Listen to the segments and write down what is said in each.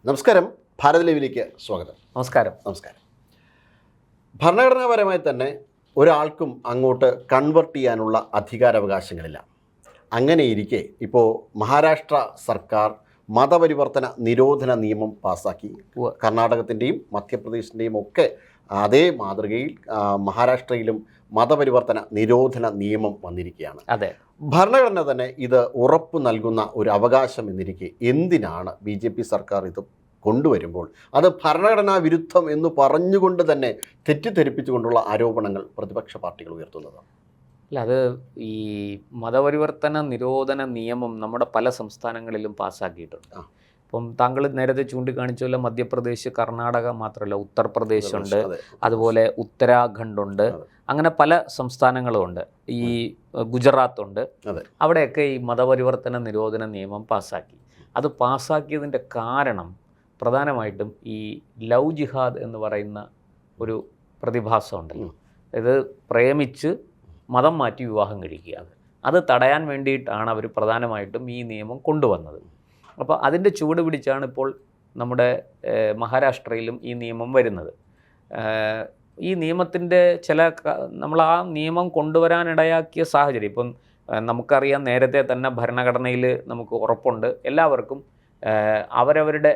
നമസ്കാരം. ഭാരത് ലൈവിലേക്ക് സ്വാഗതം. നമസ്കാരം. ഭരണഘടനാപരമായി തന്നെ ഒരാൾക്കും അങ്ങോട്ട് കൺവെർട്ട് ചെയ്യാനുള്ള അധികാരാവകാശങ്ങളില്ല. അങ്ങനെയിരിക്കെ ഇപ്പോൾ മഹാരാഷ്ട്ര സർക്കാർ മതപരിവർത്തന നിരോധന നിയമം പാസ്സാക്കി. കർണാടകത്തിൻ്റെയും മധ്യപ്രദേശിൻ്റെയും ഒക്കെ അതേ മാതൃകയിൽ മഹാരാഷ്ട്രയിലും മതപരിവർത്തന നിരോധന നിയമം വന്നിരിക്കുകയാണ്. അതെ, ഭരണഘടന തന്നെ ഇത് ഉറപ്പ് നൽകുന്ന ഒരു അവകാശം എന്നിരിക്കെ എന്തിനാണ് BJP സർക്കാർ ഇത് കൊണ്ടുവരുമ്പോൾ അത് ഭരണഘടനാ വിരുദ്ധം എന്ന് പറഞ്ഞുകൊണ്ട് തന്നെ തെറ്റിദ്ധരിപ്പിച്ചുകൊണ്ടുള്ള ആരോപണങ്ങൾ പ്രതിപക്ഷ പാർട്ടികൾ ഉയർത്തുന്നത്? അല്ല, അത് ഈ മതപരിവർത്തന നിരോധന നിയമം നമ്മുടെ പല സംസ്ഥാനങ്ങളിലും പാസ്സാക്കിയിട്ടുണ്ട്. ഇപ്പം താങ്കൾ നേരത്തെ ചൂണ്ടിക്കാണിച്ചല്ലോ, മധ്യപ്രദേശ്, കർണാടക മാത്രമല്ല, ഉത്തർപ്രദേശ് ഉണ്ട്, അതുപോലെ ഉത്തരാഖണ്ഡ് ഉണ്ട്, അങ്ങനെ പല സംസ്ഥാനങ്ങളും ഉണ്ട്. ഈ ഗുജറാത്ത് ഉണ്ട്. അവിടെയൊക്കെ ഈ മതപരിവർത്തന നിരോധന നിയമം പാസ്സാക്കി. അത് പാസ്സാക്കിയതിൻ്റെ കാരണം പ്രധാനമായിട്ടും ഈ ലവ് ജിഹാദ് എന്ന് പറയുന്ന ഒരു പ്രതിഭാസമുണ്ടല്ലോ, ഇത് പ്രേമിച്ച് മതം മാറ്റി വിവാഹം കഴിക്കുക, അത് തടയാൻ വേണ്ടിയിട്ടാണ് അവർ പ്രധാനമായിട്ടും ഈ നിയമം കൊണ്ടുവന്നത്. അപ്പോൾ അതിൻ്റെ ചുവട് പിടിച്ചാണ് ഇപ്പോൾ നമ്മുടെ മഹാരാഷ്ട്രയിലും ഈ നിയമം വരുന്നത്. ഈ നിയമത്തിൻ്റെ നമ്മൾ ആ നിയമം കൊണ്ടുവരാനിടയാക്കിയ സാഹചര്യം ഇപ്പം നമുക്കറിയാം. നേരത്തെ തന്നെ ഭരണഘടനയിൽ നമുക്ക് ഉറപ്പുണ്ട്, എല്ലാവർക്കും അവരവരുടെ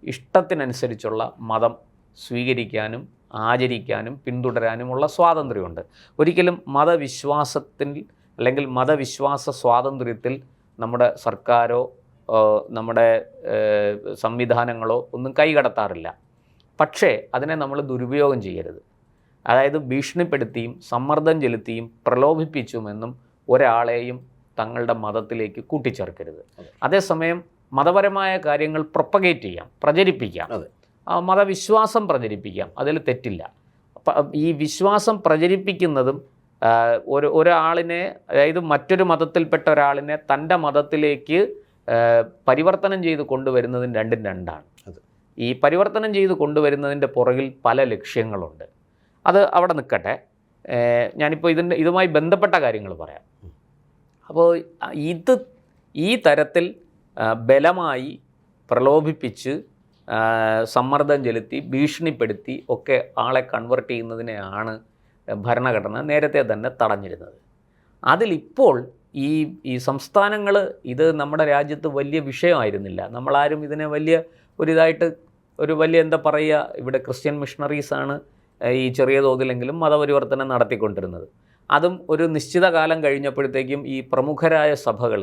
ഇഷ്ടത്തിനനുസരിച്ചുള്ള മതം സ്വീകരിക്കാനും ആചരിക്കാനും പിന്തുടരാനുമുള്ള സ്വാതന്ത്ര്യമുണ്ട്. ഒരിക്കലും മതവിശ്വാസത്തിൽ അല്ലെങ്കിൽ മതവിശ്വാസ സ്വാതന്ത്ര്യത്തിൽ നമ്മുടെ സർക്കാരോ നമ്മുടെ സംവിധാനങ്ങളോ ഒന്നും കൈകടത്താറില്ല. പക്ഷേ അതിനെ നമ്മൾ ദുരുപയോഗം ചെയ്യരുത്. അതായത് ഭീഷണിപ്പെടുത്തിയും സമ്മർദ്ദം ചെലുത്തിയും പ്രലോഭിപ്പിച്ചുമെന്നും ഒരാളെയും തങ്ങളുടെ മതത്തിലേക്ക് കൂട്ടിച്ചേർക്കരുത്. അതേസമയം മതപരമായ കാര്യങ്ങൾ പ്രൊപ്പഗേറ്റ് ചെയ്യാം, പ്രചരിപ്പിക്കാം, മതവിശ്വാസം പ്രചരിപ്പിക്കാം, അതിൽ തെറ്റില്ല. ഈ വിശ്വാസം പ്രചരിപ്പിക്കുന്നതും ഒരാളിനെ, അതായത് മറ്റൊരു മതത്തിൽപ്പെട്ട ഒരാളിനെ തൻ്റെ മതത്തിലേക്ക് പരിവർത്തനം ചെയ്ത് കൊണ്ടുവരുന്നതും രണ്ടും രണ്ടാണ്. ഈ പരിവർത്തനം ചെയ്ത് കൊണ്ടുവരുന്നതിൻ്റെ പുറകിൽ പല ലക്ഷ്യങ്ങളുണ്ട്. അത് അവിടെ നിൽക്കട്ടെ. ഞാനിപ്പോൾ ഇതുമായി ബന്ധപ്പെട്ട കാര്യങ്ങൾ പറയാം. അപ്പോൾ ഈ തരത്തിൽ ബലമായി പ്രലോഭിപ്പിച്ച് സമ്മർദ്ദം ചെലുത്തി ഭീഷണിപ്പെടുത്തി ഒക്കെ ആളെ കൺവെർട്ട് ചെയ്യുന്നതിനെയാണ് ഭരണഘടന നേരത്തെ തന്നെ തടഞ്ഞിരുന്നത്. അതിലിപ്പോൾ ഈ സംസ്ഥാനങ്ങൾ ഇത് നമ്മുടെ രാജ്യത്ത് വലിയ വിഷയമായിരുന്നില്ല. നമ്മളാരും ഇതിനെ വലിയ എന്താ പറയുക, ഇവിടെ ക്രിസ്ത്യൻ മിഷണറീസാണ് ഈ ചെറിയ തോതിലെങ്കിലും മതപരിവർത്തനം നടത്തിക്കൊണ്ടിരുന്നത്. അതും ഒരു നിശ്ചിത കാലം കഴിഞ്ഞപ്പോഴത്തേക്കും ഈ പ്രമുഖരായ സഭകൾ,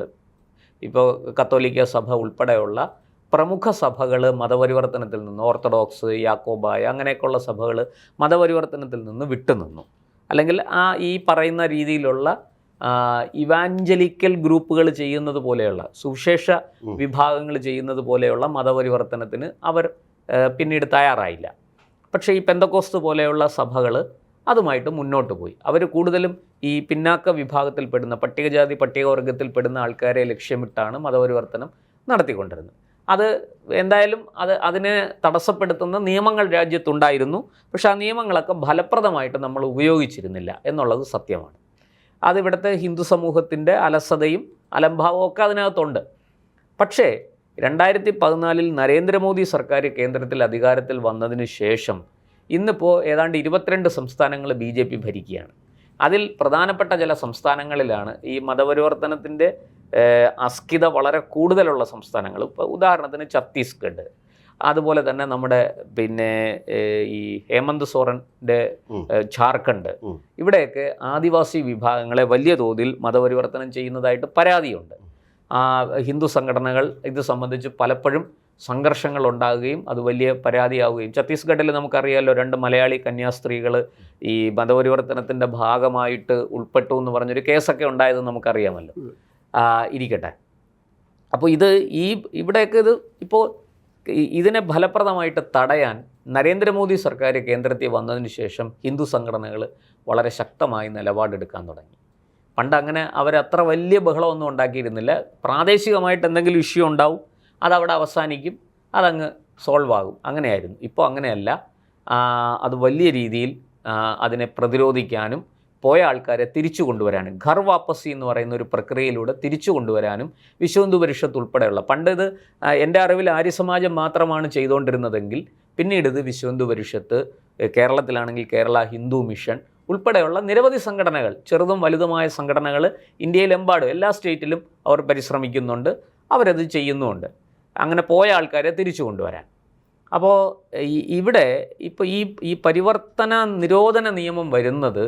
ഇപ്പോൾ കത്തോലിക്ക സഭ ഉൾപ്പെടെയുള്ള പ്രമുഖ സഭകൾ മതപരിവർത്തനത്തിൽ നിന്ന്, ഓർത്തഡോക്സ്, യാക്കോബായ, അങ്ങനെയൊക്കെയുള്ള സഭകൾ മതപരിവർത്തനത്തിൽ നിന്ന് വിട്ടുനിന്നു. അല്ലെങ്കിൽ ഈ പറയുന്ന രീതിയിലുള്ള ഇവാഞ്ചലിക്കൽ ഗ്രൂപ്പുകൾ ചെയ്യുന്നത് പോലെയുള്ള, സുവിശേഷ വിഭാഗങ്ങൾ ചെയ്യുന്നത് പോലെയുള്ള മതപരിവർത്തനത്തിന് അവർ പിന്നീട് തയ്യാറായില്ല. പക്ഷേ ഈ പെന്തക്കോസ്ത് പോലെയുള്ള സഭകൾ അതുമായിട്ട് മുന്നോട്ട് പോയി. അവർ കൂടുതലും ഈ പിന്നാക്ക വിഭാഗത്തിൽപ്പെടുന്ന, പട്ടികജാതി പട്ടികവർഗത്തിൽപ്പെടുന്ന ആൾക്കാരെ ലക്ഷ്യമിട്ടാണ് മതപരിവർത്തനം നടത്തിക്കൊണ്ടിരുന്നത്. അത് എന്തായാലും അതിനെ തടസ്സപ്പെടുത്തുന്ന നിയമങ്ങൾ രാജ്യത്തുണ്ടായിരുന്നു. പക്ഷേ ആ നിയമങ്ങളൊക്കെ ഫലപ്രദമായിട്ട് നമ്മൾ ഉപയോഗിച്ചിരുന്നില്ല എന്നുള്ളത് സത്യമാണ്. അതിവിടുത്തെ ഹിന്ദു സമൂഹത്തിൻ്റെ അലസതയും അലംഭാവവും ഒക്കെ അതിനകത്തുണ്ട്. പക്ഷേ 2014 നരേന്ദ്രമോദി സർക്കാർ കേന്ദ്രത്തിൽ അധികാരത്തിൽ വന്നതിന് ശേഷം ഇന്നിപ്പോൾ ഏതാണ്ട് 22 സംസ്ഥാനങ്ങൾ BJP ഭരിക്കുകയാണ്. അതിൽ പ്രധാനപ്പെട്ട ചില സംസ്ഥാനങ്ങളിലാണ് ഈ മതപരിവർത്തനത്തിൻ്റെ അസ്കിത വളരെ കൂടുതലുള്ള സംസ്ഥാനങ്ങൾ. ഇപ്പോൾ ഉദാഹരണത്തിന് ഛത്തീസ്ഗഡ്, അതുപോലെ തന്നെ നമ്മുടെ ഈ ഹേമന്ത് സോറൻ്റെ ജാർഖണ്ഡ്, ഇവിടെയൊക്കെ ആദിവാസി വിഭാഗങ്ങളെ വലിയ തോതിൽ മതപരിവർത്തനം ചെയ്യുന്നതായിട്ട് പരാതിയുണ്ട്. ഹിന്ദു സംഘടനകൾ ഇത് സംബന്ധിച്ച് പലപ്പോഴും സംഘർഷങ്ങൾ ഉണ്ടാകുകയും അത് വലിയ പരാതിയാവുകയും, ഛത്തീസ്ഗഡിൽ നമുക്കറിയാമല്ലോ 2 മലയാളി കന്യാസ്ത്രീകൾ ഈ മതപരിവർത്തനത്തിൻ്റെ ഭാഗമായിട്ട് ഉൾപ്പെട്ടു എന്ന് പറഞ്ഞൊരു കേസൊക്കെ ഉണ്ടായത് നമുക്കറിയാമല്ലോ. ഇരിക്കട്ടെ. അപ്പോൾ ഇവിടെയൊക്കെ ഇപ്പോൾ ഇതിനെ ഫലപ്രദമായിട്ട് തടയാൻ നരേന്ദ്രമോദി സർക്കാർ കേന്ദ്രത്തിൽ വന്നതിന് ശേഷം ഹിന്ദു സംഘടനകൾ വളരെ ശക്തമായി നിലപാടെടുക്കാൻ തുടങ്ങി. പണ്ട് അങ്ങനെ അവരത്ര വലിയ ബഹളമൊന്നും ഉണ്ടാക്കിയിരുന്നില്ല. പ്രാദേശികമായിട്ട് എന്തെങ്കിലും ഇഷ്യൂ ഉണ്ടാവും, അതവിടെ അവസാനിക്കും, അതങ്ങ് സോൾവ് ആകും, അങ്ങനെയായിരുന്നു. ഇപ്പോൾ അങ്ങനെയല്ല. അത് വലിയ രീതിയിൽ അതിനെ പ്രതിരോധിക്കാനും പോയ ആൾക്കാരെ തിരിച്ചു കൊണ്ടുവരാനും ഘർ വാപ്പസി എന്ന് പറയുന്ന ഒരു പ്രക്രിയയിലൂടെ തിരിച്ചു കൊണ്ടുവരാനും വിശ്വ ഹിന്ദു പരിഷത്ത് ഉൾപ്പെടെയുള്ള, പണ്ട് ഇത് എൻ്റെ അറിവിൽ ആര്യസമാജം മാത്രമാണ് ചെയ്തുകൊണ്ടിരുന്നതെങ്കിൽ പിന്നീട് ഇത് വിശ്വ ഹിന്ദു പരിഷത്ത്, കേരളത്തിലാണെങ്കിൽ കേരള ഹിന്ദു മിഷൻ ഉൾപ്പെടെയുള്ള നിരവധി സംഘടനകൾ, ചെറുതും വലുതുമായ സംഘടനകൾ ഇന്ത്യയിലെമ്പാടും എല്ലാ സ്റ്റേറ്റിലും അവർ പരിശ്രമിക്കുന്നുണ്ട്, അവരത് ചെയ്യുന്നുമുണ്ട്, അങ്ങനെ പോയ ആൾക്കാരെ തിരിച്ചു കൊണ്ടുവരാൻ. അപ്പോൾ ഇവിടെ ഇപ്പോൾ ഈ പരിവർത്തന നിരോധന നിയമം വരുന്നത്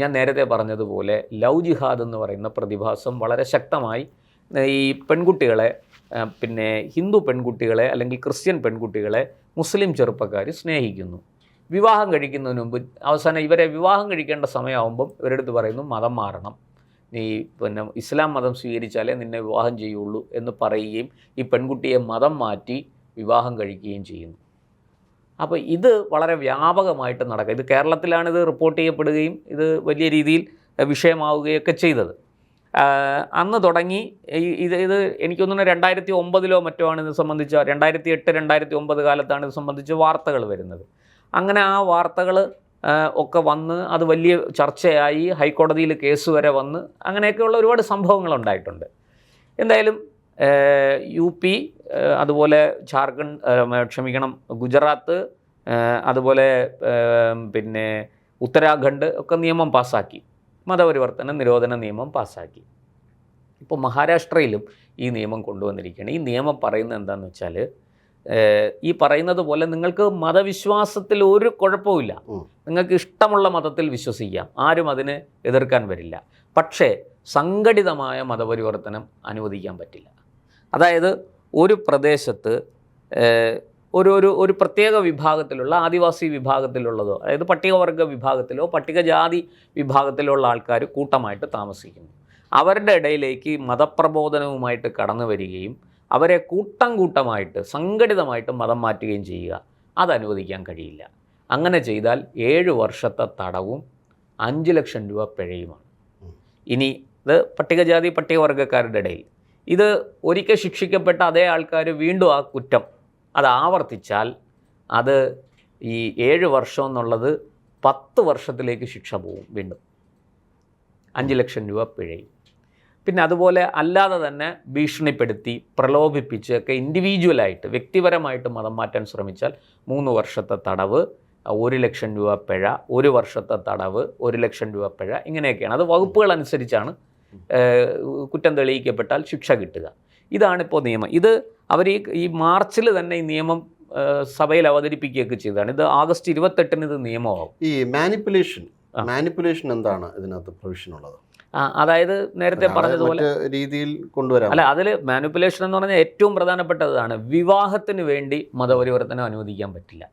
ഞാൻ നേരത്തെ പറഞ്ഞതുപോലെ ലവ് ജിഹാദ് എന്ന് പറയുന്ന പ്രതിഭാസം വളരെ ശക്തമായി ഈ പെൺകുട്ടികളെ, പിന്നെ ഹിന്ദു പെൺകുട്ടികളെ അല്ലെങ്കിൽ ക്രിസ്ത്യൻ പെൺകുട്ടികളെ മുസ്ലിം ചെറുപ്പക്കാർ സ്നേഹിക്കുന്നു. വിവാഹം കഴിക്കുന്നതിന് മുമ്പ് അവസാനം ഇവരെ വിവാഹം കഴിക്കേണ്ട സമയമാകുമ്പം ഇവരുടെ അടുത്ത് പറയുന്നു മതം മാറണം, നീ പിന്നെ ഇസ്ലാം മതം സ്വീകരിച്ചാലേ നിന്നെ വിവാഹം ചെയ്യുള്ളൂ എന്ന് പറയുകയും ഈ പെൺകുട്ടിയെ മതം മാറ്റി വിവാഹം കഴിക്കുകയും ചെയ്യുന്നു. അപ്പോൾ ഇത് വളരെ വ്യാപകമായിട്ട് നടക്കുക. ഇത് കേരളത്തിലാണ് ഇത് റിപ്പോർട്ട് ചെയ്യപ്പെടുകയും ഇത് വലിയ രീതിയിൽ വിഷയമാവുകയൊക്കെ ചെയ്തത്. അന്ന് തുടങ്ങി ഇത് എനിക്ക് തോന്നുന്നു 2009 മറ്റോ ആണ് ഇത് സംബന്ധിച്ച, 2008, 2009 കാലത്താണ് ഇത് സംബന്ധിച്ച് വാർത്തകൾ വരുന്നത്. അങ്ങനെ ആ വാർത്തകൾ ഒക്കെ വന്ന് അത് വലിയ ചർച്ചയായി, ഹൈക്കോടതിയിൽ കേസ് വരെ വന്ന് അങ്ങനെയൊക്കെയുള്ള ഒരുപാട് സംഭവങ്ങൾ ഉണ്ടായിട്ടുണ്ട്. എന്തായാലും UP, അതുപോലെ ഝാർഖണ്ഡ്, ഗുജറാത്ത്, അതുപോലെ പിന്നെ ഉത്തരാഖണ്ഡ് ഒക്കെ നിയമം പാസ്സാക്കി, മതപരിവർത്തന നിരോധന നിയമം പാസ്സാക്കി. ഇപ്പോൾ മഹാരാഷ്ട്രയിലും ഈ നിയമം കൊണ്ടുവന്നിരിക്കുകയാണ്. ഈ നിയമം പറയുന്നത് എന്താണെന്ന് വെച്ചാൽ, ഈ പറയുന്നത് പോലെ നിങ്ങൾക്ക് മതവിശ്വാസത്തിൽ ഒരു കുഴപ്പമില്ല, നിങ്ങൾക്ക് ഇഷ്ടമുള്ള മതത്തിൽ വിശ്വസിക്കാം, ആരും അതിന് എതിർക്കാൻ വരില്ല. പക്ഷേ സംഘടിതമായ മതപരിവർത്തനം അനുവദിക്കാൻ പറ്റില്ല. അതായത് ഒരു പ്രദേശത്ത് ഒരു പ്രത്യേക വിഭാഗത്തിലുള്ള, ആദിവാസി വിഭാഗത്തിലുള്ളതോ, അതായത് പട്ടികവർഗ വിഭാഗത്തിലോ പട്ടികജാതി വിഭാഗത്തിലോ ഉള്ള ആൾക്കാർ കൂട്ടമായിട്ട് താമസിക്കുന്നു. അവരുടെ ഇടയിലേക്ക് മതപ്രബോധനവുമായിട്ട് കടന്നു വരികയും അവരെ കൂട്ടമായിട്ട് സംഘടിതമായിട്ട് മതം മാറ്റുകയും ചെയ്യുക, അത് അനുവദിക്കാൻ കഴിയില്ല. അങ്ങനെ ചെയ്താൽ 7 വർഷത്തെ തടവും 5 ലക്ഷം രൂപ പിഴയുമാണ്. ഇനി ഇത് പട്ടികജാതി പട്ടികവർഗക്കാരുടെ ഇടയിൽ ഇത് ഒരിക്കൽ ശിക്ഷിക്കപ്പെട്ട അതേ ആൾക്കാർ വീണ്ടും ആ കുറ്റം അത് ആവർത്തിച്ചാൽ അത് ഈ 7 വർഷം എന്നുള്ളത് 10 വർഷത്തിലേക്ക് ശിക്ഷ പോവും, വീണ്ടും 5 ലക്ഷം രൂപ പിഴയും. പിന്നെ അതുപോലെ അല്ലാതെ തന്നെ ഭീഷണിപ്പെടുത്തി പ്രലോഭിപ്പിച്ച് ഒക്കെ ഇൻഡിവിജ്വലായിട്ട് വ്യക്തിപരമായിട്ട് മതം മാറ്റാൻ ശ്രമിച്ചാൽ 3 വർഷത്തെ തടവ്, 1 ലക്ഷം രൂപ പിഴ, 1 വർഷത്തെ തടവ്, 1 ലക്ഷം രൂപ പിഴ, ഇങ്ങനെയൊക്കെയാണ്. അത് വകുപ്പുകൾ അനുസരിച്ചാണ് കുറ്റം തെളിയിക്കപ്പെട്ടാൽ ശിക്ഷ കിട്ടുക. ഇതാണിപ്പോൾ നിയമം. ഇത് അവർ ഈ മാർച്ചിൽ തന്നെ ഈ നിയമം സഭയിൽ അവതരിപ്പിക്കുകയൊക്കെ ചെയ്തതാണ്. ഇത് ആഗസ്റ്റ് 28 ഇത് നിയമമാവും. ഈ മാനിപ്പുലേഷൻ എന്താണ് ഇതിനകത്ത് പ്രൊവിഷൻ ഉള്ളത്? അതായത് നേരത്തെ പറഞ്ഞതുപോലെ രീതിയിൽ കൊണ്ടുവരാം. അല്ല, അതിൽ മാനിപ്പുലേഷൻ എന്ന് പറഞ്ഞാൽ ഏറ്റവും പ്രധാനപ്പെട്ടതാണ്, വിവാഹത്തിന് വേണ്ടി മതപരിവർത്തനം അനുവദിക്കാൻ പറ്റില്ല.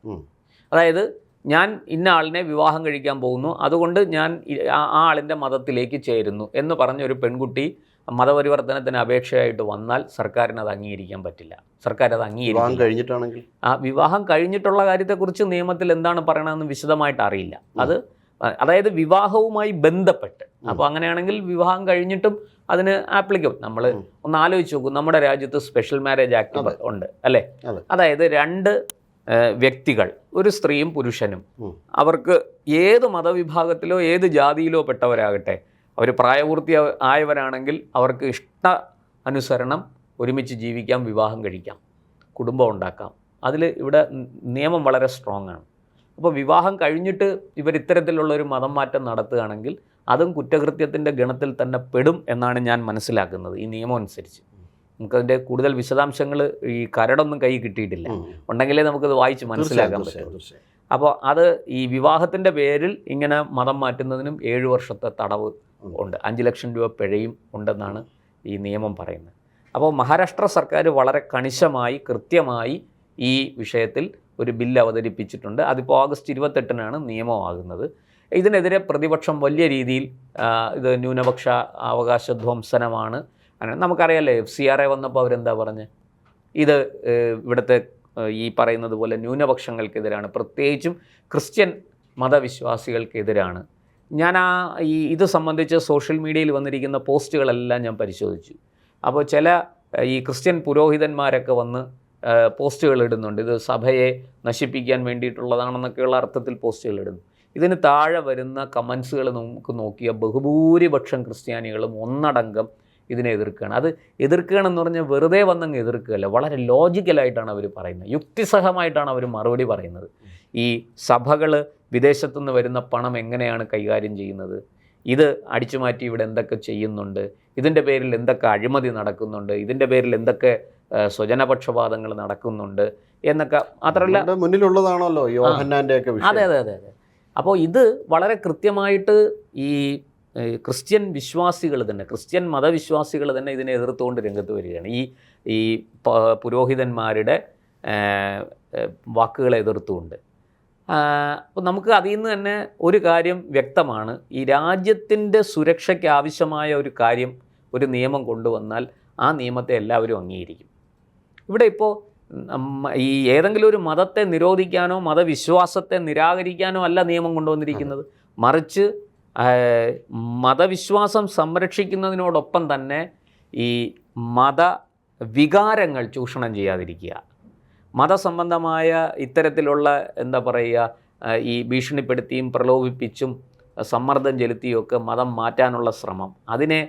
അതായത് ഞാൻ ഇന്ന ആളിനെ വിവാഹം കഴിക്കാൻ പോകുന്നു, അതുകൊണ്ട് ഞാൻ ആ ആളിൻ്റെ മതത്തിലേക്ക് ചേരുന്നു എന്ന് പറഞ്ഞൊരു പെൺകുട്ടി മതപരിവർത്തനത്തിന് അപേക്ഷയായിട്ട് വന്നാൽ സർക്കാരിന് അത് അംഗീകരിക്കാൻ പറ്റില്ല. സർക്കാർ അത് അംഗീകരിക്കും. കഴിഞ്ഞിട്ടാണെങ്കിൽ വിവാഹം കഴിഞ്ഞിട്ടുള്ള കാര്യത്തെക്കുറിച്ച് നിയമത്തിൽ എന്താണ് പറയണമെന്ന് വിശദമായിട്ട് അറിയില്ല. അതായത് വിവാഹവുമായി ബന്ധപ്പെട്ട്, അപ്പോൾ അങ്ങനെയാണെങ്കിൽ വിവാഹം കഴിഞ്ഞിട്ടും അതിന് ആപ്ലിക്കബിൾ. നമ്മൾ ഒന്ന് ആലോചിച്ച് നോക്കൂ, നമ്മുടെ രാജ്യത്ത് സ്പെഷ്യൽ മാരേജ് ആക്ട് ഉണ്ട് അല്ലേ? അതായത് 2 വ്യക്തികൾ, ഒരു സ്ത്രീയും പുരുഷനും, അവർക്ക് ഏത് മതവിഭാഗത്തിലോ ഏത് ജാതിയിലോ പെട്ടവരാകട്ടെ, അവർ പ്രായപൂർത്തി ആയവരാണെങ്കിൽ അവർക്ക് ഇഷ്ട അനുസരണം ഒരുമിച്ച് ജീവിക്കാം, വിവാഹം കഴിക്കാം, കുടുംബം ഉണ്ടാക്കാം. അതിൽ ഇവിടെ നിയമം വളരെ സ്ട്രോങ് ആണ്. അപ്പോൾ വിവാഹം കഴിഞ്ഞിട്ട് ഇവർ ഇത്തരത്തിലുള്ളൊരു മതം മാറ്റം നടത്തുകയാണെങ്കിൽ അതും കുറ്റകൃത്യത്തിൻ്റെ ഗണത്തിൽ തന്നെ പെടും എന്നാണ് ഞാൻ മനസ്സിലാക്കുന്നത് ഈ നിയമം അനുസരിച്ച്. നമുക്കതിൻ്റെ കൂടുതൽ വിശദാംശങ്ങൾ ഈ കരടൊന്നും കൈ കിട്ടിയിട്ടില്ല, ഉണ്ടെങ്കിലേ നമുക്കത് വായിച്ച് മനസ്സിലാക്കാൻ പറ്റും. അപ്പോൾ അത് ഈ വിവാഹത്തിൻ്റെ പേരിൽ ഇങ്ങനെ മതം മാറ്റുന്നതിനും 7 വർഷത്തെ തടവ് ഉണ്ട്, 5 ലക്ഷം രൂപ പിഴയും ഉണ്ടെന്നാണ് ഈ നിയമം പറയുന്നത്. അപ്പോൾ മഹാരാഷ്ട്ര സർക്കാർ വളരെ കണിശമായി കൃത്യമായി ഈ വിഷയത്തിൽ ഒരു ബില്ല് അവതരിപ്പിച്ചിട്ടുണ്ട്. അതിപ്പോൾ ആഗസ്റ്റ് 28 നിയമമാകുന്നത്. ഇതിനെതിരെ പ്രതിപക്ഷം വലിയ രീതിയിൽ ഇത് ന്യൂനപക്ഷ അവകാശ ധ്വംസനമാണ്. അങ്ങനെ നമുക്കറിയാമല്ലേ, FCRA വന്നപ്പോൾ അവരെന്താ പറഞ്ഞത്, ഇത് ഇവിടുത്തെ ഈ പറയുന്നത് പോലെ ന്യൂനപക്ഷങ്ങൾക്കെതിരാണ്, പ്രത്യേകിച്ചും ക്രിസ്ത്യൻ മതവിശ്വാസികൾക്കെതിരാണ്. ഞാൻ ഇത് സംബന്ധിച്ച് സോഷ്യൽ മീഡിയയിൽ വന്നിരിക്കുന്ന പോസ്റ്റുകളെല്ലാം ഞാൻ പരിശോധിച്ചു. അപ്പോൾ ചില ഈ ക്രിസ്ത്യൻ പുരോഹിതന്മാരൊക്കെ വന്ന് പോസ്റ്റുകൾ ഇടുന്നുണ്ട്, ഇത് സഭയെ നശിപ്പിക്കാൻ വേണ്ടിയിട്ടുള്ളതാണെന്നൊക്കെയുള്ള അർത്ഥത്തിൽ പോസ്റ്റുകൾ ഇടുന്നു. ഇതിന് താഴെ വരുന്ന കമൻസുകൾ നമുക്ക് നോക്കിയ ബഹുഭൂരിപക്ഷം ക്രിസ്ത്യാനികളും ഒന്നടങ്കം ഇതിനെ എതിർക്കുകയാണ്. അത് എതിർക്കുകയാണെന്ന് പറഞ്ഞാൽ വെറുതെ വന്നങ്ങ് എതിർക്കുകയല്ല, വളരെ ലോജിക്കലായിട്ടാണ് അവർ പറയുന്നത്, യുക്തിസഹമായിട്ടാണ് അവർ മറുപടി പറയുന്നത്. ഈ സഭകൾ വിദേശത്തു നിന്ന് വരുന്ന പണം എങ്ങനെയാണ് കൈകാര്യം ചെയ്യുന്നത്, ഇത് അടിച്ചു മാറ്റി ഇവിടെ എന്തൊക്കെ ചെയ്യുന്നുണ്ട്, ഇതിൻ്റെ പേരിൽ എന്തൊക്കെ അഴിമതി നടക്കുന്നുണ്ട്, ഇതിൻ്റെ പേരിൽ എന്തൊക്കെ സ്വജനപക്ഷപാതങ്ങൾ നടക്കുന്നുണ്ട് എന്നൊക്കെ. മാത്രമല്ല മുന്നിലുള്ളതാണല്ലോ യോഹന്നാൻ്റെ ഒക്കെ വിഷയം. അതെ അതെ അതെ അതെ. അപ്പോൾ ഇത് വളരെ കൃത്യമായിട്ട് ഈ ക്രിസ്ത്യൻ വിശ്വാസികൾ തന്നെ, ക്രിസ്ത്യൻ മതവിശ്വാസികൾ തന്നെ ഇതിനെ എതിർത്തുകൊണ്ട് രംഗത്ത് വരികയാണ്. ഈ പുരോഹിതന്മാരുടെ വാക്കുകളെ എതിർത്തുകൊണ്ട്. അപ്പോൾ നമുക്ക് അതിൽ നിന്ന് തന്നെ ഒരു കാര്യം വ്യക്തമാണ്, ഈ രാജ്യത്തിൻ്റെ സുരക്ഷയ്ക്ക് ആവശ്യമായ ഒരു കാര്യം, ഒരു നിയമം കൊണ്ടുവന്നാൽ ആ നിയമത്തെ എല്ലാവരും അംഗീകരിക്കും. ഇവിടെ ഇപ്പോൾ ഈ ഏതെങ്കിലും ഒരു മതത്തെ നിരോധിക്കാനോ മതവിശ്വാസത്തെ നിരാകരിക്കാനോ അല്ല നിയമം കൊണ്ടുവന്നിരിക്കുന്നത്, മറിച്ച് മതവിശ്വാസം സംരക്ഷിക്കുന്നതിനോടൊപ്പം തന്നെ ഈ മതവികാരങ്ങൾ ചൂഷണം ചെയ്യാതിരിക്കുക, മതസംബന്ധമായ ഇത്തരത്തിലുള്ള എന്താ പറയുക, ഈ ഭീഷണിപ്പെടുത്തിയും പ്രലോഭിപ്പിച്ചും സമ്മർദ്ദം ചെലുത്തിയൊക്കെ മതം മാറ്റാനുള്ള ശ്രമം, അതിനെ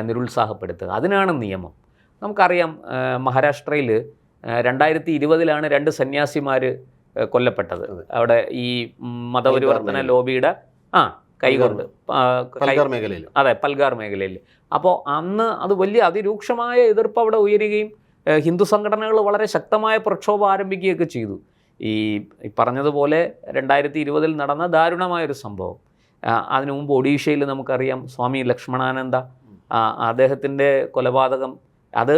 നിരുത്സാഹപ്പെടുത്തുക, അതിനാണ് നിയമം. നമുക്കറിയാം മഹാരാഷ്ട്രയിൽ 2020 2 സന്യാസിമാർ കൊല്ലപ്പെട്ടത്. അവിടെ ഈ മതപരിവർത്തന ലോബിയുടെ കൈകൊണ്ട് അതെ പൽഗാർ മേഖലയിൽ. അപ്പോൾ അന്ന് അത് വലിയ അതിരൂക്ഷമായ എതിർപ്പ് അവിടെ ഉയരുകയും ഹിന്ദു സംഘടനകൾ വളരെ ശക്തമായ പ്രക്ഷോഭം ആരംഭിക്കുകയൊക്കെ ചെയ്തു. ഈ പറഞ്ഞതുപോലെ 2020 നടന്ന ദാരുണമായൊരു സംഭവം. അതിനു മുമ്പ് ഒഡീഷയിൽ നമുക്കറിയാം സ്വാമി ലക്ഷ്മണാനന്ദ, അദ്ദേഹത്തിൻ്റെ കൊലപാതകം അത്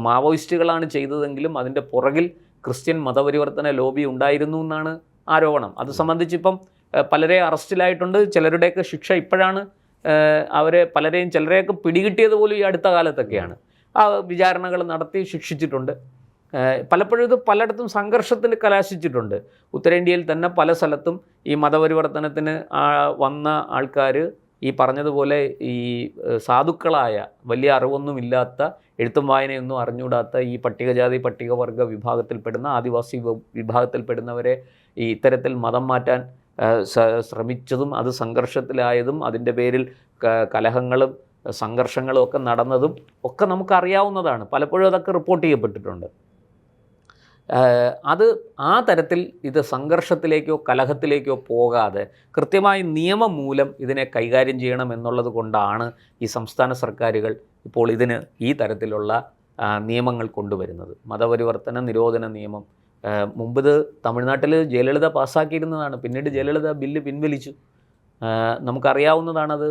മാവോയിസ്റ്റുകളാണ് ചെയ്തതെങ്കിലും അതിൻ്റെ പുറകിൽ ക്രിസ്ത്യൻ മതപരിവർത്തന ലോബി ഉണ്ടായിരുന്നു എന്നാണ് ആരോപണം. അത് സംബന്ധിച്ചിപ്പം പലരെ അറസ്റ്റിലായിട്ടുണ്ട്. ചിലരുടെയൊക്കെ ശിക്ഷ ഇപ്പോഴാണ് അവരെ ചിലരെയൊക്കെ പിടികിട്ടിയത് പോലും ഈ അടുത്ത കാലത്തൊക്കെയാണ്. ആ വിചാരണകൾ നടത്തി ശിക്ഷിച്ചിട്ടുണ്ട്. പലപ്പോഴും ഇത് പലയിടത്തും സംഘർഷത്തിൽ കലാശിച്ചിട്ടുണ്ട്. ഉത്തരേന്ത്യയിൽ തന്നെ പല സ്ഥലത്തും ഈ മതപരിവർത്തനത്തിന് വന്ന ആൾക്കാർ ഈ പറഞ്ഞതുപോലെ ഈ സാധുക്കളായ വലിയ അറിവൊന്നുമില്ലാത്ത എഴുത്തും വായനയൊന്നും അറിഞ്ഞുകൂടാത്ത ഈ പട്ടികജാതി പട്ടികവർഗ വിഭാഗത്തിൽപ്പെടുന്ന ആദിവാസി വിഭാഗത്തിൽപ്പെടുന്നവരെ ഈ ഇത്തരത്തിൽ മതം മാറ്റാൻ ശ്രമിച്ചതും അത് സംഘർഷത്തിലായതും അതിൻ്റെ പേരിൽ കലഹങ്ങളും സംഘർഷങ്ങളും ഒക്കെ നടന്നതും ഒക്കെ നമുക്കറിയാവുന്നതാണ്. പലപ്പോഴും അതൊക്കെ റിപ്പോർട്ട് ചെയ്യപ്പെട്ടിട്ടുണ്ട്. അത് ആ തരത്തിൽ ഇത് സംഘർഷത്തിലേക്കോ കലഹത്തിലേക്കോ പോകാതെ കൃത്യമായി നിയമം മൂലം ഇതിനെ കൈകാര്യം ചെയ്യണം എന്നുള്ളത് കൊണ്ടാണ് ഈ സംസ്ഥാന സർക്കാരുകൾ ഇപ്പോൾ ഇതിന് ഈ തരത്തിലുള്ള നിയമങ്ങൾ കൊണ്ടുവരുന്നത്. മതപരിവർത്തന നിരോധന നിയമം മുമ്പ് ഇത് തമിഴ്നാട്ടിൽ ജയലളിത പാസ്സാക്കിയിരുന്നതാണ്. പിന്നീട് ജയലളിത ബില്ല് പിൻവലിച്ചു. നമുക്കറിയാവുന്നതാണത്.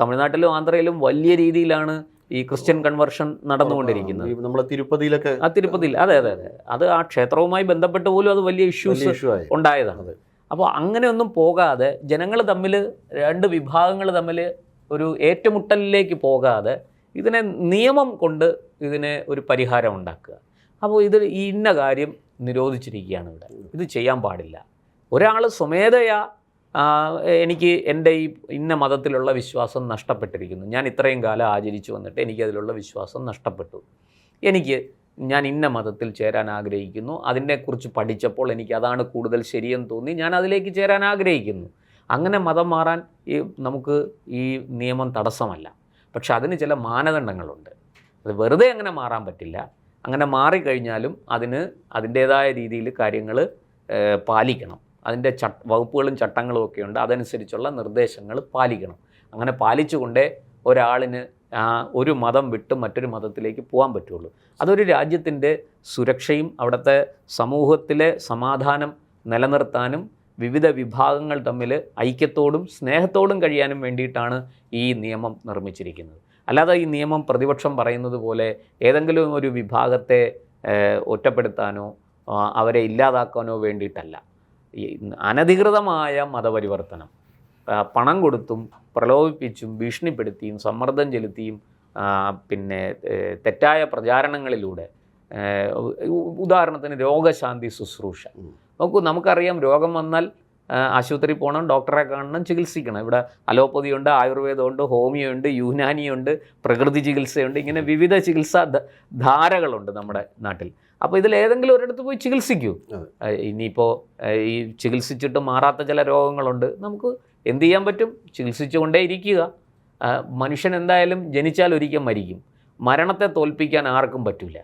തമിഴ്നാട്ടിലും ആന്ധ്രയിലും വലിയ രീതിയിലാണ് ഈ ക്രിസ്ത്യൻ കൺവേർഷൻ നടന്നുകൊണ്ടിരിക്കുന്നത്. നമ്മൾ തിരുപ്പതിയിലൊക്കെ തിരുപ്പതിയിൽ അതെ അതെ അതെ അത് ആ ക്ഷേത്രവുമായി ബന്ധപ്പെട്ട് പോലും അത് വലിയ ഇഷ്യൂസ് ഉണ്ടായതാണ്. അപ്പോൾ അങ്ങനെയൊന്നും പോകാതെ ജനങ്ങൾ തമ്മിൽ, രണ്ട് വിഭാഗങ്ങൾ തമ്മിൽ ഒരു ഏറ്റുമുട്ടലിലേക്ക് പോകാതെ ഇതിനെ നിയമം കൊണ്ട് ഇതിനെ ഒരു പരിഹാരം ഉണ്ടാക്കുക. അപ്പോൾ ഇത് ഇന്ന കാര്യം നിരോധിച്ചിരിക്കുകയാണ് ഇവിടെ, ഇത് ചെയ്യാൻ പാടില്ല. ഒരാൾ സ്വമേധയാ എനിക്ക് എൻ്റെ ഈ ഇന്ന മതത്തിലുള്ള വിശ്വാസം നഷ്ടപ്പെട്ടിരിക്കുന്നു, ഞാൻ ഇത്രയും കാലം ആചരിച്ചു വന്നിട്ട് എനിക്കതിലുള്ള വിശ്വാസം നഷ്ടപ്പെട്ടു, ഞാൻ ഇന്ന മതത്തിൽ ചേരാൻ ആഗ്രഹിക്കുന്നു, അതിനെക്കുറിച്ച് പഠിച്ചപ്പോൾ എനിക്ക് അതാണ് കൂടുതൽ ശരിയെന്ന് തോന്നി, ഞാൻ അതിലേക്ക് ചേരാൻ ആഗ്രഹിക്കുന്നു. അങ്ങനെ മതം മാറാൻ നമുക്ക് ഈ നിയമം തടസ്സമല്ല. പക്ഷെ അതിന് ചില മാനദണ്ഡങ്ങളുണ്ട്. അത് വെറുതെ അങ്ങനെ മാറാൻ പറ്റില്ല. അങ്ങനെ മാറിക്കഴിഞ്ഞാലും അതിൻ്റേതായ രീതിയിൽ കാര്യങ്ങൾ പാലിക്കണം. അതിൻ്റെ വകുപ്പുകളും ചട്ടങ്ങളും ഒക്കെ ഉണ്ട്. അതനുസരിച്ചുള്ള നിർദ്ദേശങ്ങൾ പാലിക്കണം. അങ്ങനെ പാലിച്ചുകൊണ്ടേ ഒരാളിന് ഒരു മതം വിട്ട് മറ്റൊരു മതത്തിലേക്ക് പോകാൻ പറ്റുള്ളൂ. അതൊരു രാജ്യത്തിൻ്റെ സുരക്ഷയും അവിടുത്തെ സമൂഹത്തിലെ സമാധാനം നിലനിർത്താനും വിവിധ വിഭാഗങ്ങൾ തമ്മിൽ ഐക്യത്തോടും സ്നേഹത്തോടും കഴിയാനും വേണ്ടിയിട്ടാണ് ഈ നിയമം നിർമ്മിച്ചിരിക്കുന്നത്. അല്ലാതെ ഈ നിയമം പ്രതിപക്ഷം പറയുന്നത് പോലെ ഏതെങ്കിലും ഒരു വിഭാഗത്തെ ഒറ്റപ്പെടുത്താനോ അവരെ ഇല്ലാതാക്കാനോ വേണ്ടിയിട്ടല്ല. അനധികൃതമായ മതപരിവർത്തനം പണം കൊടുത്തും പ്രലോഭിപ്പിച്ചും ഭീഷണിപ്പെടുത്തിയും സമ്മർദ്ദം ചെലുത്തിയും പിന്നെ തെറ്റായ പ്രചാരണങ്ങളിലൂടെ, ഉദാഹരണത്തിന് രോഗശാന്തി ശുശ്രൂഷ നമുക്കറിയാം. രോഗം വന്നാൽ ആശുപത്രി പോകണം, ഡോക്ടറെ കാണണം, ചികിത്സിക്കണം. ഇവിടെ അലോപ്പതിയുണ്ട്, ആയുർവേദമുണ്ട്, ഹോമിയോയുണ്ട്, യുനാനിയുണ്ട്, പ്രകൃതി ചികിത്സയുണ്ട്. ഇങ്ങനെ വിവിധ ചികിത്സാ ധാരകളുണ്ട് നമ്മുടെ നാട്ടിൽ. അപ്പോൾ ഇതിലേതെങ്കിലും ഒരിടത്ത് പോയി ചികിത്സിക്കൂ. ഇനിയിപ്പോൾ ഈ ചികിത്സിച്ചിട്ട് മാറാത്ത ചില രോഗങ്ങളുണ്ട്, നമുക്ക് എന്ത് ചെയ്യാൻ പറ്റും? ചികിത്സിച്ചുകൊണ്ടേ ഇരിക്കുക. മനുഷ്യൻ എന്തായാലും ജനിച്ചാൽ ഒരിക്കൽ മരിക്കും. മരണത്തെ തോൽപ്പിക്കാൻ ആർക്കും പറ്റില്ല.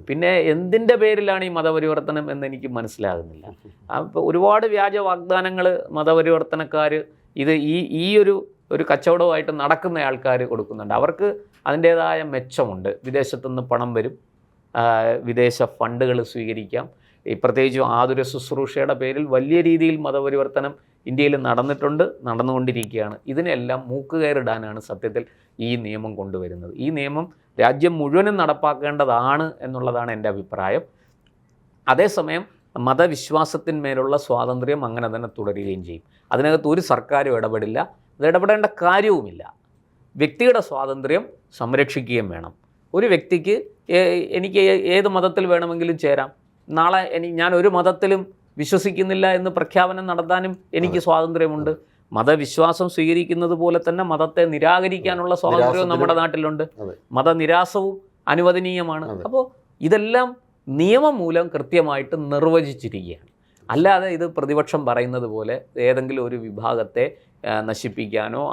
പിന്നെ എന്തിൻ്റെ പേരിലാണ് ഈ മതപരിവർത്തനം എന്നെനിക്ക് മനസ്സിലാകുന്നില്ല. അപ്പോൾ ഒരുപാട് വ്യാജ വാഗ്ദാനങ്ങൾ മതപരിവർത്തനക്കാർ ഇത് ഈ ഒരു കച്ചവടവുമായിട്ട് നടക്കുന്ന ആൾക്കാർ കൊടുക്കുന്നുണ്ട്. അവർക്ക് അതിൻ്റേതായ മെച്ചമുണ്ട്. വിദേശത്തുനിന്ന് പണം വരും, വിദേശ ഫണ്ടുകൾ സ്വീകരിക്കാം. പ്രത്യേകിച്ചും ആതുര ശുശ്രൂഷയുടെ പേരിൽ വലിയ രീതിയിൽ മതപരിവർത്തനം ഇന്ത്യയിൽ നടന്നുകൊണ്ടിരിക്കുകയാണ്. ഇതിനെല്ലാം മൂക്കുകയറിടാനാണ് സത്യത്തിൽ ഈ നിയമം കൊണ്ടുവരുന്നത്. ഈ നിയമം രാജ്യം മുഴുവനും നടപ്പാക്കേണ്ടതാണ് എന്നുള്ളതാണ് എൻ്റെ അഭിപ്രായം. അതേസമയം മതവിശ്വാസത്തിന്മേലുള്ള സ്വാതന്ത്ര്യം അങ്ങനെ തന്നെ തുടരുകയും ചെയ്യും. അതിനകത്ത് ഒരു സർക്കാരും ഇടപെടില്ല, അത് ഇടപെടേണ്ട കാര്യവുമില്ല. വ്യക്തിയുടെ സ്വാതന്ത്ര്യം സംരക്ഷിക്കുകയും വേണം. ഒരു വ്യക്തിക്ക് എനിക്ക് ഏത് മതത്തിൽ വേണമെങ്കിലും ചേരാം. നാളെ ഞാൻ ഒരു മതത്തിലും വിശ്വസിക്കുന്നില്ല എന്ന് പ്രഖ്യാപനം നടത്താനും എനിക്ക് സ്വാതന്ത്ര്യമുണ്ട്. മതവിശ്വാസം സ്വീകരിക്കുന്നത് പോലെ തന്നെ മതത്തെ നിരാകരിക്കാനുള്ള സ്വാതന്ത്ര്യവും നമ്മുടെ നാട്ടിലുണ്ട്. മതനിരാസവും അനുവദനീയമാണ്. അപ്പോൾ ഇതെല്ലാം നിയമം മൂലം കൃത്യമായിട്ട് നിർവചിച്ചിരിക്കുകയാണ്. അല്ലാതെ ഇത് പ്രതിപക്ഷം പറയുന്നത് പോലെ ഏതെങ്കിലും ഒരു വിഭാഗത്തെ നശിപ്പിക്കാനോ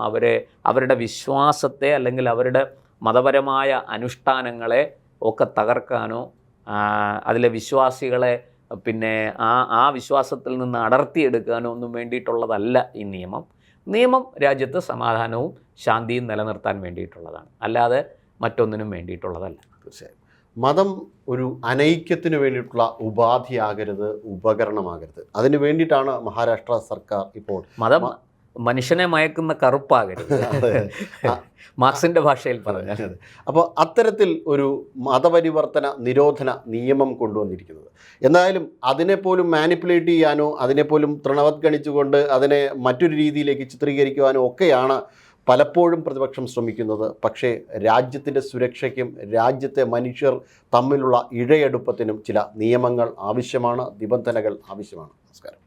അവരുടെ വിശ്വാസത്തെ അല്ലെങ്കിൽ അവരുടെ മതപരമായ അനുഷ്ഠാനങ്ങളെ ഒക്കെ തകർക്കാനോ അതിലെ വിശ്വാസികളെ പിന്നെ ആ വിശ്വാസത്തിൽ നിന്ന് അടർത്തിയെടുക്കാനോ ഒന്നും വേണ്ടിയിട്ടുള്ളതല്ല ഈ നിയമം രാജ്യത്ത് സമാധാനവും ശാന്തിയും നിലനിർത്താൻ വേണ്ടിയിട്ടുള്ളതാണ്, അല്ലാതെ മറ്റൊന്നിനും വേണ്ടിയിട്ടുള്ളതല്ല. തീർച്ചയായും മതം ഒരു അനൈക്യത്തിന് വേണ്ടിയിട്ടുള്ള ഉപാധിയാകരുത്, ഉപകരണമാകരുത്. അതിനു വേണ്ടിയിട്ടാണ് മഹാരാഷ്ട്ര സർക്കാർ ഇപ്പോൾ മതം മനുഷ്യനെ മയക്കുന്ന കറുപ്പാകരുത്, മാർക്സിൻ്റെ ഭാഷയിൽ പറഞ്ഞത്. അപ്പോൾ അത്തരത്തിൽ ഒരു മതപരിവർത്തന നിരോധന നിയമം കൊണ്ടുവന്നിരിക്കുന്നത്. എന്തായാലും അതിനെപ്പോലും മാനിപ്പുലേറ്റ് ചെയ്യാനോ അതിനെപ്പോലും തൃണവത്ഗണിച്ചുകൊണ്ട് അതിനെ മറ്റൊരു രീതിയിലേക്ക് ചിത്രീകരിക്കുവാനോ ഒക്കെയാണ് പലപ്പോഴും പ്രതിപക്ഷം ശ്രമിക്കുന്നത്. പക്ഷേ രാജ്യത്തിൻ്റെ സുരക്ഷയ്ക്കും രാജ്യത്തെ മനുഷ്യർ തമ്മിലുള്ള ഇഴയെടുപ്പത്തിനും ചില നിയമങ്ങൾ ആവശ്യമാണ്, നിബന്ധനകൾ ആവശ്യമാണ്. നമസ്കാരം.